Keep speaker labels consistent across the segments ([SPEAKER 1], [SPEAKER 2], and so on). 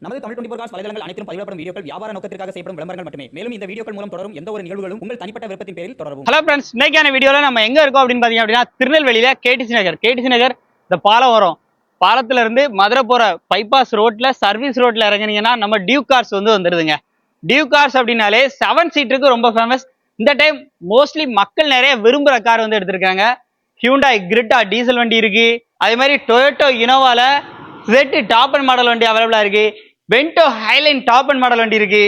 [SPEAKER 1] நமது தமிழ் 24 காஸ் வலைதளங்கள் அனைத்தும் பதிவிடப்படும் வீடியோக்கள் வியாபார நோக்கத்திற்காக செய்யப்படும் விளம்பரங்கள் மட்டுமே. மேலும் இந்த வீடியோக்கள் மூலம் தொடரும் எந்த ஒரு நிகழ்வுகளும் உங்கள் தனிப்பட்ட விருப்பத்தின் பேரில் தொடரவும்.
[SPEAKER 2] ஹலோ ஃப்ரெண்ட்ஸ், இன்னைக்கான வீடியோல நம்ம எங்க இருக்கோம் அப்படின்னு பாத்தீங்க அப்படின்னா திருநெல்வேலியில கேடிசி நகர் இந்த பாலம் வரும். பாலத்துல இருந்து மதுரை போற பைபாஸ் ரோட்ல சர்வீஸ் ரோட்ல இறங்குனீங்கன்னா நம்ம டியூக் கார்ஸ் வந்துருதுங்க. டியூக் கார்ஸ் அப்படின்னாலே 7 சீட்டுக்கு ரொம்ப ஃபேமஸ். இந்த டைம் மோஸ்ட்லி மக்கள் நிறைய விரும்புற கார் எடுத்திருக்காங்க. ஹியூண்டாய் கிரிட்டா டீசல் வண்டி இருக்கு. அதே மாதிரி டொயோட்டோ இனோவால Z டாப் அண்ட் மாடல் வண்டி அவைலபிளா இருக்கு. Vento Highline top end model வண்டி இருக்கு.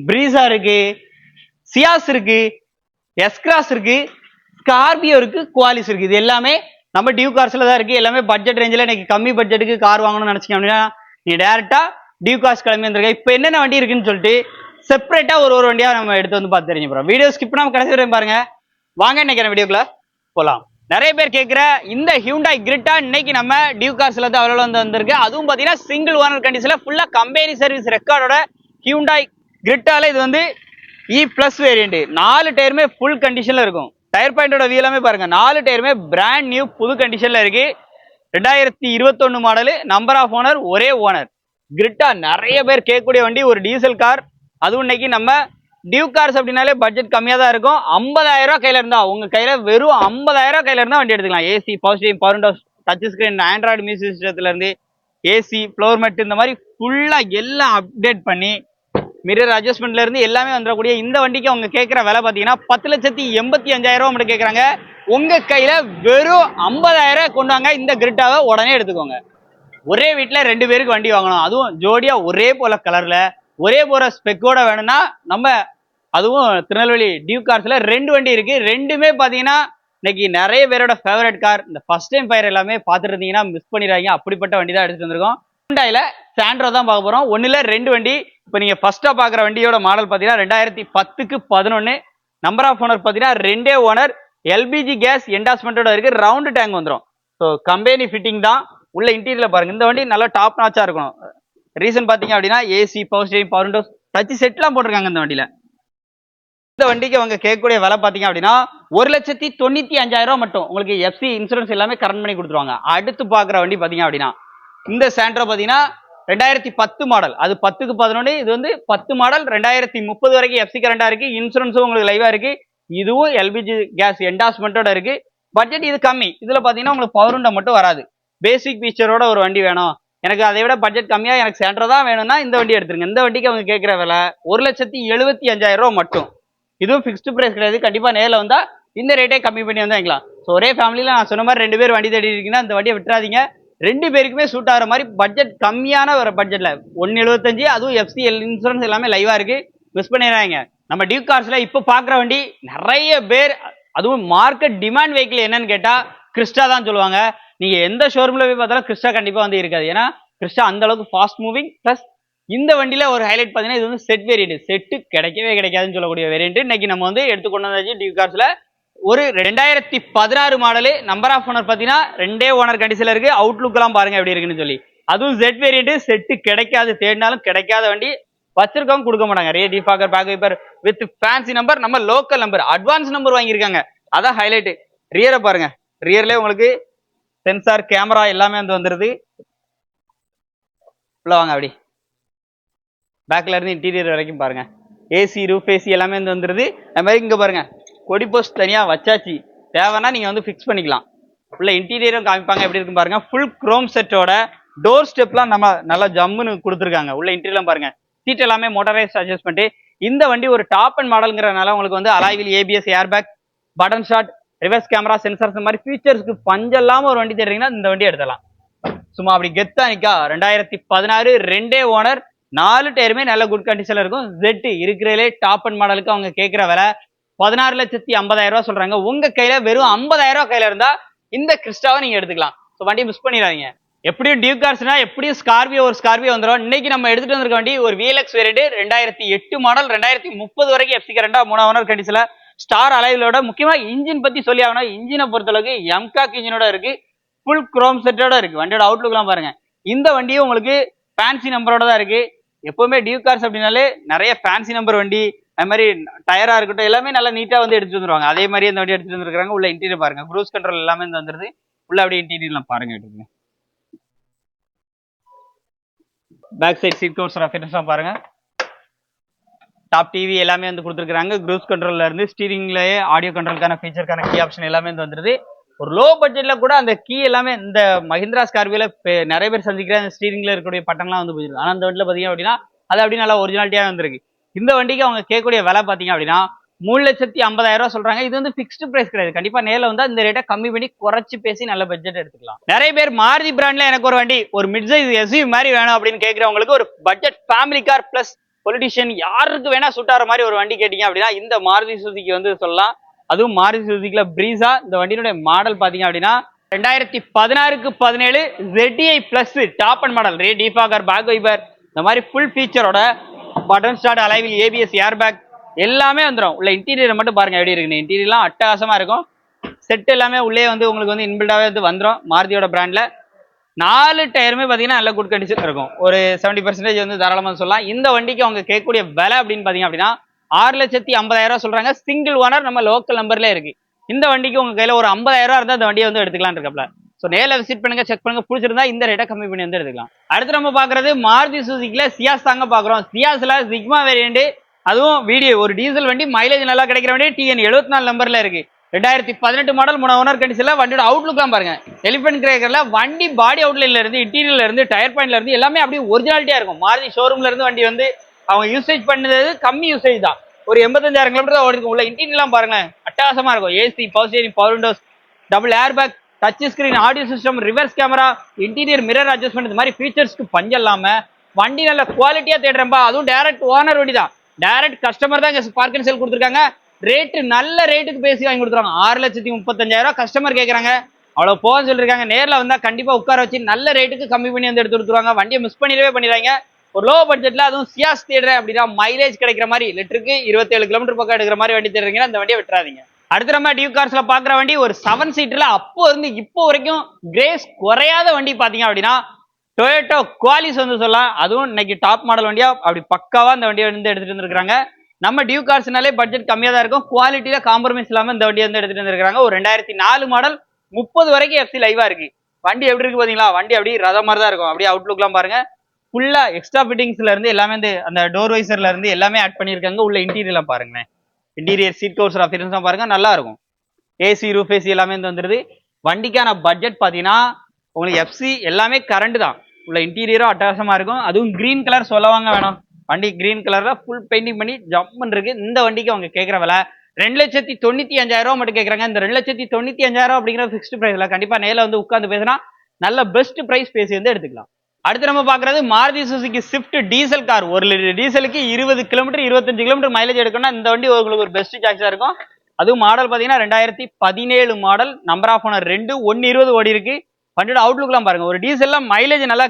[SPEAKER 2] பிரீசா இருக்கு, சியாஸ் இருக்கு, எஸ்கிராஸ் இருக்கு, ஸ்கார்பியோ இருக்கு, குவாலிஸ் இருக்கு. இது எல்லாமே நம்ம டியூக் கார்ஸ்ல தான் இருக்கு. எல்லாமே பட்ஜெட் ரேஞ்சில் இன்னைக்கு கம்மி பட்ஜெட்டுக்கு கார் வாங்கணும்னு நினைச்சீங்க அப்படின்னா நீ டேரக்டா டியூக் கார்ஸ் கிளம்பி வந்திருக்க. இப்போ என்னென்ன வண்டி இருக்குன்னு சொல்லிட்டு செப்பரேட்டா ஒரு வண்டியா நம்ம எடுத்து பார்த்து தெரிஞ்சு போறோம். வீடியோ ஸ்கிப் பண்ணாம கடைசி வரையும் பாருங்க. வாங்க இன்னைக்கு வீடியோக்குள்ள போலாம். நிறைய பேர் கேட்கிற இந்த ஹியூண்டாய் கிரிட்டா இன்னைக்கு நம்ம டியூக் கார்ஸ்ல தான் அவைலபிள் வந்திருக்கு. அதுவும் பாத்தீங்கன்னா சிங்கிள் ஓனர் கண்டிஷன்ல ஃபுல்லா கம்பெனி சர்வீஸ் ரெக்கார்டோட ஹியூண்டாய் கிரிட்டால இது E+ வேரியன்ட். 4 டயருமே ஃபுல் கண்டிஷன்ல இருக்கும். டயர் பாயிண்டோட வீலாமே பாருங்க, 4 டயருமே பிராண்ட் நியூ புது கண்டிஷன்ல இருக்கு. 2021 மாடல், நம்பர் ஆஃப் ஓனர் ஒரே ஓனர். கிரிட்டா நிறைய பேர் கேட்கக்கூடிய வண்டி, ஒரு டீசல் கார். அதுவும் இன்னைக்கு நம்ம டியூக் கார்ஸ் அப்படின்னாலே பட்ஜெட் கம்மியா தான் இருக்கும். 50,000 ரூபாய் கையில இருந்தா, உங்க கையில வெறும் 50,000 ரூபாய் கையில இருந்தா வண்டி எடுத்துக்கலாம். AC, power steering, power windows, touch screen, Android music சிஸ்டத்துல இருந்து ஏசி, ஃப்ளோர் மேட், இந்த மாதிரி ஃபுல்லா எல்லாம் அப்டேட் பண்ணி மிரர் அட்ஜஸ்ட்மெண்ட்ல இருந்து எல்லாமே வந்துடக்கூடிய இந்த வண்டிக்கு அவங்க கேட்கிற விலை பாத்தீங்கன்னா 10,85,000 ரூபாய் மட்டும் கேட்கறாங்க. உங்க கையில வெறும் 50,000 கொண்டு வாங்க, இந்த கிரிட்டாவை உடனே எடுத்துக்கோங்க. ஒரே வீட்டுல 2 பேருக்கு வண்டி வாங்கணும், அதுவும் ஜோடியா ஒரே போல கலர்ல ஒரே போற ஸ்பெக்கோட வேணும்னா நம்ம அதுவும் திருநெல்வேலி டியூக் கார்ஸ்ல 2 வண்டி இருக்கு. ரெண்டுமே பாத்தீங்கன்னா இன்னைக்கு நிறைய பேரோட ஃபேவரட் கார். இந்த ஃபர்ஸ்ட் டைம் ஃபயர் எல்லாமே பார்த்துட்டு இருந்தீங்கன்னா மிஸ் பண்ணிடுறாங்க. அப்படிப்பட்ட வண்டி தான் எடுத்துட்டு வந்திருக்கோம். ஹூண்டாயில சாண்ட்ரோ தான் பார்க்க போறோம். ஒண்ணுல 2 வண்டி. இப்போ நீங்க ஃபர்ஸ்டா பாக்குற வண்டியோட மாடல் பாத்தீங்கன்னா 2010க்கு 11. நம்பர் ஆஃப் ஓனர் பாத்தீங்கன்னா 2 ஓனர். எல்பிஜி கேஸ் என்டாஸ்மெண்டோட இருக்கு. ரவுண்டு டேங்க் வந்துடும். ஸோ கம்பெனி ஃபிட்டிங் தான். உள்ள இன்டீரியர்ல பாருங்க, இந்த வண்டி நல்லா டாப் நாச்சா இருக்கணும். ரீசன் பாத்தீங்க அப்படின்னா AC, power steering, power windows, touch செட்லாம் போட்டிருக்காங்க இந்த வண்டியில. இந்த வண்டிக்கு அவங்க கேட்கக்கூடிய விலை பாத்தீங்க அப்படின்னா 1,95,000 ரூபாய் மட்டும். உங்களுக்கு எஃப்சி இன்சூரன்ஸ் எல்லாமே கரண்ட் பண்ணி கொடுத்துருவாங்க. அடுத்து பாக்குற வண்டி பாத்தீங்க அப்படின்னா இந்த சாண்ட்ரோ பாத்தீங்கன்னா 2010 மாடல். அது 10க்கு 11. இது 10 மாடல். 2030 வரைக்கும் எஃப்சி கரண்டா இருக்கு. இன்சூரன்ஸும் உங்களுக்கு லைவா இருக்கு. இதுவும் எல்பிஜி கேஸ் என்டாஸ்மெண்டோட இருக்கு. பட்ஜெட் இது கம்மி. இதுல பாத்தீங்கன்னா உங்களுக்கு பவர் விண்டோ மட்டும் வராது. பேசிக் ஃபீச்சரோட ஒரு வண்டி வேணும், எனக்கு அதை விட பட்ஜெட் கம்மியா எனக்கு சாண்ட்ரோ தான் வேணும்னா இந்த வண்டி எடுத்துருங்க. இந்த வண்டிக்கு அவங்க கேட்கிற விலை 1,75,000 ரூபாய் மட்டும். இதுவும் ஃபிக்ஸ்டு பிரைஸ் கிடையாது. கண்டிப்பா நேரில் வந்தா இந்த ரேட்டே கம்மி பண்ணி வாங்கிக்கலாம். ஸோ ஒரே ஃபேமிலியில நான் சொன்ன மாதிரி 2 பேர் வண்டி தேடி இருக்கீங்கன்னா இந்த வண்டியை விட்டுறாதீங்க. 2 பேருக்குமே சூட் ஆகிற மாதிரி பட்ஜெட் கம்மியான ஒரு பட்ஜெட்ல 1,75,000. அதுவும் எஃப்சி இன்சூரன்ஸ் எல்லாமே லைவா இருக்கு. மிஸ் பண்ணிடுறாங்க. நம்ம டியூக் கார்ஸ்ல இப்போ பாக்குற வண்டி நிறைய பேர், அதுவும் மார்க்கெட் டிமாண்ட் வெஹிக்கிள் என்னன்னு கேட்டா கிறிஸ்டா தான் சொல்லுவாங்க. நீங்க எந்த ஷோரூம்ல போய் பார்த்தாலும் கிறிஸ்டா கண்டிப்பா இருக்காது. ஏன்னா கிறிஸ்டா அந்த அளவுக்கு ஃபாஸ்ட் மூவிங். பிளஸ் இந்த வண்டியில ஒரு ஹைலைட் பாத்தீங்கன்னா இது செட் வேரியன்ட். செட்டு கிடைக்கவே கிடைக்காதுன்னு சொல்லக்கூடிய வேரியன்ட் இன்னைக்கு நம்ம எடுத்துக்கொண்டு வந்தாச்சு டியூக் கார்ஸ்ல. ஒரு 2016 மாடலு. நம்பர் ஆஃப் ஓனர் பாத்தீங்கன்னா 2 ஓனர் கண்டிஷன்ல இருக்கு. அவுட்லுக் எல்லாம் பாருங்க எப்படி இருக்குன்னு சொல்லி. அதுவும் செட் வேரியன்ட். செட்டு கிடைக்காது, தேடினாலும் கிடைக்காத வண்டி. வச்சிருக்கவங்க கொடுக்க மாட்டாங்க. Rear defogger, back wiper with fancy number, நம்ம லோக்கல் நம்பர், அட்வான்ஸ் நம்பர் வாங்கியிருக்காங்க. அதான் ஹைலைட். ரியரை பாருங்க, ரியர்ல உங்களுக்கு சென்சார், கேமரா எல்லாமே வந்துருது. உள்ள வாங்க அப்படி. பேக்ல இருந்து இன்டீரியர் வரைக்கும் பாருங்க. ஏசி, ரூஃப் ஏசி எல்லாமே வந்துருது. அது மாதிரி இங்க பாருங்க, கொடி போஸ்ட் தனியா வச்சாச்சு. தேவைன்னா நீங்க ஃபிக்ஸ் பண்ணிக்கலாம். உள்ள இன்டீரியரும் காமிப்பாங்க எப்படி இருக்கும் பாருங்க. ஃபுல் குரோம் செட்டோட டோர் ஸ்டெப்லாம் நம்ம நல்லா ஜம்முன்னு கொடுத்துருக்காங்க. உள்ள இன்டீரியர்லாம் பாருங்க. சீட் எல்லாமே மோட்டரைஸ் அட்ஜஸ்ட்மெண்ட். இந்த வண்டி ஒரு டாப் அண்ட் மாடல்ங்கிறனால உங்களுக்கு alloy wheel ABS, airbag, button start, reverse camera, sensors, இந்த மாதிரி ஃபீச்சர்ஸ்க்கு பஞ்சல்லாம ஒரு வண்டி தேடுறீங்கன்னா இந்த வண்டி எடுத்துலாம். சும்மா அப்படி கெத்தா நிக்கா. 2016, 2 ஓனர், 4 டயருமே நல்ல குட் கண்டிஷன்ல இருக்கும். Z இருக்கிறதுலே டாப் அண்ட் மாடலுக்கு அவங்க கேட்கிற விலை 16,50,000 ரூபாய் சொல்றாங்க. உங்க கையில வெறும் 50,000 ரூபாய் கையில இருந்தா இந்த கிறிஸ்டாவை நீங்க எடுத்துக்கலாம். ஸோ வண்டி மிஸ் பண்ணிடாதீங்க. எப்படியும் டியூக் கார்ஸ்னா எப்படியும் ஸ்கார்பியோ, ஒரு ஸ்கார்பியோ வந்துடும். இன்னைக்கு நம்ம எடுத்துட்டு வந்திருக்க வண்டி ஒரு VLX வேரியன்ட். 2008 மாடல். 2030 வரைக்கும் எஃப்சி கரண்டா 3 ஓனர் கண்டிஷன்ல ஸ்டார் அலைவிலோட. முக்கியமா இன்ஜின் பத்தி சொல்லி ஆகணும். இன்ஜினை பொறுத்தளவுக்கு எம்காக் இன்ஜினோட இருக்கு. ஃபுல் குரோம் செட்டோட இருக்கு. வண்டியோட அவுட்லுக் எல்லாம் பாருங்க. இந்த வண்டியும் உங்களுக்கு ஃபேன்சி நம்பரோட தான் இருக்கு. எப்பவுமே டியூக் கார்ஸ் அப்படின்னாலே நிறைய ஃபேன்சி நம்பர் வண்டி, அது மாதிரி டயரா இருக்கட்டும் எல்லாமே நல்லா நீட்டா எடுத்துட்டு வந்துருவாங்க. அதே மாதிரி இந்த வண்டி எடுத்துட்டு வந்துருக்காங்க. உள்ள இன்டீரியர் பாருங்க, க்ரூஸ் கண்ட்ரோல் எல்லாமே வந்துருது. உள்ள அப்படியே இன்டீரியர்லாம் பாருங்க. பேக் சைடு சீட் கவர்ஸ் ஃபிட்னஸாக பாருங்க. டாப் டிவி எல்லாமே வந்து கொடுத்துருக்காங்க. க்ரூஸ் கண்ட்ரோல்ல இருந்து ஸ்டீரிங்லயே ஆடியோ கண்ட்ரோலுக்கான ஃபீச்சருக்கான கீ ஆப்ஷன் எல்லாமே வந்து வந்துருது. ஒரு லோ பட்ஜெட்ல கூட அந்த கீ எல்லாமே இந்த மஹிந்திரா ஸ்கார்பியோல நிறைய பேர் சந்திக்கிற அந்த ஸ்டீரிங்ல இருக்கக்கூடிய பட்டன்லாம் வந்து போயிருக்கு. ஆனால் அந்த வண்டியில் பார்த்தீங்க அப்படின்னா அது அப்படியே நல்லா ஒரிஜினாலிட்டியாக வந்திருக்கு. இந்த வண்டிக்கு அவங்க கேட்கக்கூடிய விலை பார்த்தீங்க அப்படின்னா 3,50,000 சொல்றாங்க. இது வந்து ஃபிக்ஸ்டு பிரைஸ் கிடையாது. கண்டிப்பா நேரில் வந்து இந்த ரேட்டை கம்மி பண்ணி குறைச்சி பேசி நல்ல பட்ஜெட் எடுத்துக்கலாம். நிறைய பேர் மாருதி பிராண்ட்ல எனக்கு ஒரு வண்டி ஒரு மிட் சைஸ் எஸ்யூவி மாதிரி வேணும் அப்படின்னு கேட்கறவங்களுக்கு ஒரு budget family car plus politician யாருக்கு வேணா சூட் ஆகிற மாதிரி ஒரு வண்டி கேட்டீங்க அப்படின்னா இந்த மாருதி சுசுகி வந்து சொல்லலாம். அதுவும் மாருதி சுசுகில பிரீசா. இந்த வண்டியினுடைய மாடல் பாத்தீங்க அப்படின்னா 2016-17 ZDI plus top end model. Rear defogger, back wiper, இந்த மாதிரி ஃபுல் ஃபீச்சரோட button start, alloy wheel ABS, air bag எல்லாமே வந்துடும். உள்ள இன்டீரியர் மட்டும் பாருங்க எப்படி இருக்குன்னு. இன்டீரியர்லாம் அட்டகாசமா இருக்கும். செட் எல்லாமே உள்ளே வந்து உங்களுக்கு வந்து இன்பில்டாவே வந்து வந்துடும். மாருதியோட பிராண்ட்ல 4 டயருமே பார்த்தீங்கன்னா நல்ல குட் கண்டிஷன் இருக்கும். ஒரு 70% வந்து தாராளமாக சொல்லலாம். இந்த வண்டிக்கு அவங்க கேட்கக்கூடிய விலை அப்படின்னு பார்த்தீங்க அப்படின்னா 6,50,000 சொல்றாங்க. சிங்கிள் ஓனர், நம்ம லோக்கல் நம்பர்ல இருக்கு. இந்த வண்டிக்கு உங்க கையில ஒரு 50,000 இருந்தால் இந்த வண்டியை வந்து எடுத்துக்கலாம் இருக்கப்பல. ஸோ நேரில் விசிட் பண்ணுங்க, செக் பண்ணுங்க, பிடிச்சிருந்தா இந்த ரேட்டை கம்மி பண்ணி வந்து எடுத்துக்கலாம். அடுத்து நம்ம பார்க்கறது மாருதி சுசுகில சியாஸ் தாங்க பார்க்குறோம். சியாஸ்ல சிக்மா வேரியண்ட், அதுவும் வீடியோ ஒரு டீசல் வண்டி, மைலேஜ் நல்லா கிடைக்கிற வண்டி, TN 74 நம்பர்ல இருக்கு. 2018 மாடல், 3 ஓனர் கண்டிஷன்ல. வண்டியோட அவுட்லுக்லாம் பாருங்க. எலிஃபென்ட் கிரேக்கர்ல வண்டி பாடி அவுட்லைன்ல இருந்து இன்டீரியர்ல இருந்து டயர் பாயிண்ட்ல இருந்து எல்லாமே அப்படியே ஒரிஜினாலிட்டியா இருக்கும். மாருதி ஷோரூம்ல இருந்து வண்டி வந்து அவங்க யூசேஜ் பண்ணது கம்மி யூசேஜ் தான். ஒரு 85,000 கிலோமீட்டர் தான் ஓடிக்கும். உள்ள இன்டீரியர்லாம் பாருங்க அட்டகாசமா இருக்கும். AC, power steering, power Windows, double air bag, touch screen, audio system, reverse camera, interior mirror adjustment, இந்த மாதிரி ஃபீச்சர்ஸ்க்கு பஞ்சம் இல்லாம வண்டி நல்ல குவாலிட்டியா தேடுறப்பா. அதுவும் டைரக்ட் ஓனர் வண்டி தான். டைரக்ட் கஸ்டமர் தான் இங்க பார்க் அண்ட் சேல் கொடுத்துருக்காங்க. ரேட்டு நல்ல ரேட்டுக்கு பேசி வாங்கி கொடுத்துருவாங்க. 6,35,000 கஸ்டமர் கேட்கறாங்க. அவ்வளவு போன்னு சொல்லிருக்காங்க. நேரில் வந்தா கண்டிப்பா உட்கார வச்சு நல்ல ரேட்டுக்கு கம்மி பண்ணி வந்து எடுத்து கொடுத்துருவாங்க. வண்டியை மிஸ் பண்ணிடவே பண்ணிடுறாங்க. ஒரு லோ பட்ஜெட்ல அதுவும் சியாஸ் தேடுறேன் அப்படின்னா மைலேஜ் கிடைக்கிற மாதிரி லிட்டருக்கு 27 கிலோமீட்டர் பக்கம் எடுக்கிற மாதிரி வண்டி தேடுறீங்கன்னா இந்த வண்டியை விட்டுறாதீங்க. அடுத்த நம்ம டியூ கார்ஸ்ல பாக்குற வண்டி ஒரு 7 சீட்டர்ல அப்போ இருந்து இப்போ வரைக்கும் கிரேஸ் குறையாத வண்டி பாத்தீங்க அப்படின்னா டொயோட்டோ குவாலிஸ் வந்து சொல்லலாம். அதுவும் இன்னைக்கு டாப் மாடல் வண்டியா அப்படி பக்காவா இந்த வண்டியை வந்து எடுத்துட்டு வந்துருக்காங்க. நம்ம டியூ கார்ஸ்னாலே பட்ஜெட் கம்மியா தான் இருக்கும். குவாலிட்டியில காம்ப்ரமைஸ் இல்லாம இந்த வண்டியை வந்து எடுத்துட்டு வந்துருக்காங்க. ஒரு 2004 மாடல் 30 வரைக்கும் FC லைவா இருக்கு. வண்டி எப்படி இருக்கு பாத்தீங்களா? வண்டி அப்படியே ரத மாதிரி தான் இருக்கும். அப்படியே அவுட்லுக்லாம் பாருங்க. ஃபுல்லா எக்ஸ்ட்ரா ஃபிட்டிங்ஸ்ல இருந்து எல்லாமே வந்து அந்த டோர் வைசர்ல இருந்து எல்லாமே ஆட் பண்ணிருக்காங்க. உள்ள இன்டீரியர்லாம் பாருங்களேன். இன்டீரியர் சீட் கவர்ஸ் அப்பியரன்ஸ் பாருங்க, நல்லா இருக்கும். ஏசி, ரூஃப் ஏசி எல்லாமே வந்து வந்துருது. வண்டிக்கான பட்ஜெட் பாத்தீங்கன்னா உங்களுக்கு FC எல்லாமே கரண்ட் தான். உள்ள இன்டீரியரும் அட்டகாசமா இருக்கும். அதுவும் கிரீன் கலர் சொல்லவாங்க வேணும். வண்டி கிரீன் கலர்ல ஃபுல் பெயிண்டிங் பண்ணி ஜம்முன்னு இருக்கு. இந்த வண்டிக்கு அவங்க கேட்கற விலை 2,95,000 மட்டும் கேட்கறாங்க. இந்த 2,95,000 அப்படிங்கிற ஃபிக்ஸ்டு பிரைஸ்ல கண்டிப்பா நேரில் வந்து உட்கார்ந்து பேசினா நல்ல பெஸ்ட் பிரைஸ் பேசி வந்து எடுத்துக்கலாம். அடுத்து நம்ம பாக்குறது Maruti Suzuki Swift diesel car. 1 litre டீசலுக்கு 20 கிலோமீட்டர் 25 கிலோமீட்டர் மைலேஜ் எடுக்கணும்னா இந்த வண்டி உங்களுக்கு ஒரு பெஸ்ட் சாய்ஸா இருக்கும். அதுவும் மாடல் பாத்தீங்கன்னா 2017 மாடல், நம்பர் ஆஃப் ஓனர் 2, 120 ஓடி இருக்கு. வண்டியோட அவுட்லுக்லாம் பாருங்க. ஒரு டீசல்ல மைலேஜ் நல்லா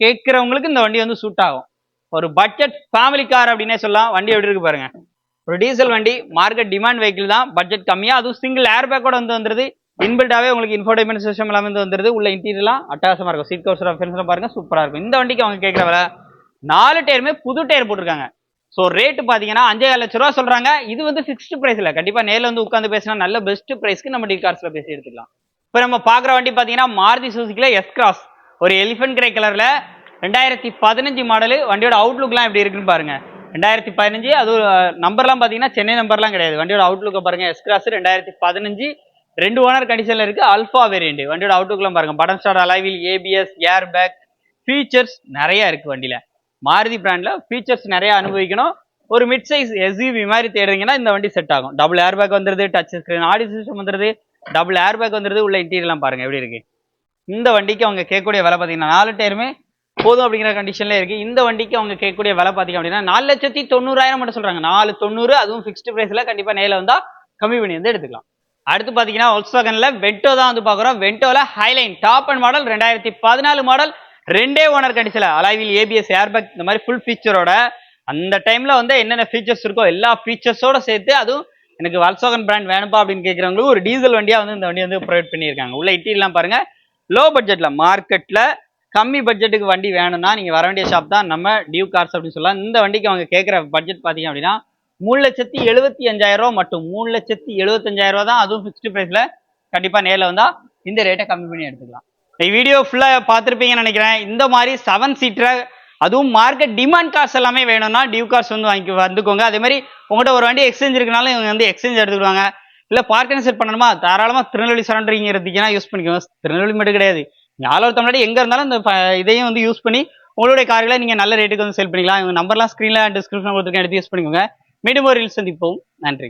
[SPEAKER 2] கேட்கிறவங்களுக்கு இந்த வண்டி வந்து சூட் ஆகும். ஒரு பட்ஜெட் ஃபேமிலி கார் அப்படின்னே சொல்லலாம். வண்டி எப்படி இருக்கு பாருங்க. ஒரு டீசல் வண்டி, மார்க்கெட் டிமாண்ட் வெஹிக்கிள் தான். பட்ஜெட் கம்மியா, அதுவும் சிங்கிள் ஏர் பேக்கோட வந்து வந்துருது. இன்பில்டாவே உங்களுக்கு இன்ஃபோர்டைன்மெண்ட் சிஸ்டம் எல்லாமே வந்து வந்துருது. உள்ள இன்டீரியர்லாம் அட்டகாசமா இருக்கும். சீட் கவர்ஸ் அஃபென்ஸ்லாம் பாருங்க, சூப்பரா இருக்கும். இந்த வண்டிக்கு அவங்க கேட்கற விலை 4 டயருமே புது டயர் போட்டிருக்காங்க. ஸோ ரேட்டு பாத்தீங்கன்னா 5,5 லட்ச ரூபா சொல்றாங்க. இது வந்து ஃபிக்ஸ்டு பிரைஸ் இல்ல. கண்டிப்பா நேரில் வந்து உட்காந்து பேசினா நல்ல பெஸ்ட் பிரைஸ்க்கு நம்ம டி கார்ஸ்ல பேசி எடுத்துக்கலாம். இப்போ நம்ம பாக்குற வண்டி பாத்தீங்கன்னா மாருதி சுசுகில எஸ் கிராஸ். ஒரு எலிஃபென்ட் கிரே கலர்ல 2015 மாடலு. வண்டியோட அவுட்லுக்லாம் எப்படி இருக்குன்னு பாருங்க. 2015, அது நம்பர்லாம் பாத்தீங்கன்னா சென்னை நம்பர்லாம் கிடையாது. வண்டியோட அவுட்லுக்கை பாருங்க. எஸ் கிராஸ் 2015, 2 ஓனர் கண்டிஷன்ல இருக்கு. Alpha variant. வண்டியோட அவுட்லுக்லாம் பாருங்க. Button start, alloy wheel ABS, air bag, features நிறைய இருக்கு வண்டியில. மாருதி பிராண்ட்ல ஃபீச்சர்ஸ் நிறைய அனுபவிக்கணும். ஒரு மிட் சைஸ் SUV மாதிரி தேடுறீங்கன்னா இந்த வண்டி செட் ஆகும். டபுள் ஏர் பேக் வந்துருது, டச் ஸ்கிரீன் ஆடியோ சிஸ்டம் வந்துருது, டபுள் ஏர் பேக் வந்துருது. உள்ள இன்டீரியர்லாம் பாருங்க எப்படி இருக்கு. இந்த வண்டிக்கு அவங்க கேட்கக்கூடிய விலை பாத்தீங்கன்னா 4 டயருமே போதும் அப்படிங்கிற கண்டிஷன்ல இருக்கு. இந்த வண்டிக்கு அவங்க கேட்கக்கூடிய விலை பாத்தீங்க அப்படின்னா 4,90,000 மட்டும் சொல்றாங்க. 4,90,000, அதுவும் ஃபிக்ஸ்டு பிரைஸ்ல. கண்டிப்பா நேரில் வந்தா கம்மி பண்ணி வந்து எடுத்துக்கலாம். அடுத்து பாத்தீங்கன்னா Volkswagenல வென்டோ தான் வந்து பாக்குறோம். வென்டோல Highline top end model, 2014 model, 2 owner கண்டிஷன்ல, அலைவில் ஏபிஎஸ், ஏர் பேக், இந்த மாதிரி ஃபுல் ஃபீச்சரோட அந்த டைம்ல வந்து என்னென்ன ஃபீச்சர்ஸ் இருக்கோ எல்லா ஃபீச்சர்ஸோட சேர்த்து, அதுவும் எனக்கு Volkswagen பிராண்ட் வேணும்பா அப்படின்னு கேட்கறவங்களுக்கு ஒரு டீசல் வண்டியா வந்து இந்த வண்டி வந்து ப்ரொவைட் பண்ணியிருக்காங்க. உள்ள இன்டீரியர்லாம் பாருங்க. லோ பட்ஜெட்ல, மார்க்கெட்ல கம்மி பட்ஜெட்டுக்கு வண்டி வேணும்னா நீங்க வர வேண்டிய ஷாப் தான் நம்ம டியூ கார்ஸ் அப்படின்னு சொல்லலாம். இந்த வண்டிக்கு அவங்க கேட்கிற பட்ஜெட் பாத்தீங்க அப்படின்னா 3,75,000 மட்டும். 3,75,000 தான், அதுவும் ஃபிக்ஸ்டு பிரைஸ்ல. கண்டிப்பா நேரில் வந்தா இந்த ரேட்டை கம்மி பண்ணி எடுத்துக்கலாம். இந்த வீடியோ ஃபுல்லா பார்த்துருப்பீங்கன்னு நினைக்கிறேன். இந்த மாதிரி 7 சீட்டர் அதுவும் மார்க்கெட் டிமாண்ட் கார்ஸ் எல்லாமே வேணும்னா டியூ கார்ஸ் வந்து வந்துக்கோங்க. அதே மாதிரி உங்கள்கிட்ட ஒரு வண்டி எக்ஸ்சேஞ்ச் இருக்குனாலும் இவங்க வந்து எக்ஸ்சேஞ்ச் எடுத்துக்கிடுவாங்க. இல்லை பார்க் அண்ட் செட் பண்ணணுமா தாராளமாக திருநெல்வேலி சரௌண்டிங் இருந்தீங்கன்னா யூஸ் பண்ணிக்கோங்க. திருநெல்வேலி மட்டும் கிடையாது, ஞாபகம் தமிழ்நாடு எங்கே இருந்தாலும் இந்த இதையும் வந்து யூஸ் பண்ணி உங்களுடைய கார்களை நீங்கள் நல்ல ரேட்டுக்கு வந்து சேல் பண்ணிக்கலாம். இவங்க நம்பர்லாம் ஸ்க்ரீனில் டிஸ்கிரிப்ஷன் கொடுத்துருக்கேன், எடுத்து யூஸ் பண்ணிக்கோங்க. மீண்டும் ஒரு ரீல்ஸ் சந்திப்போம். நன்றி.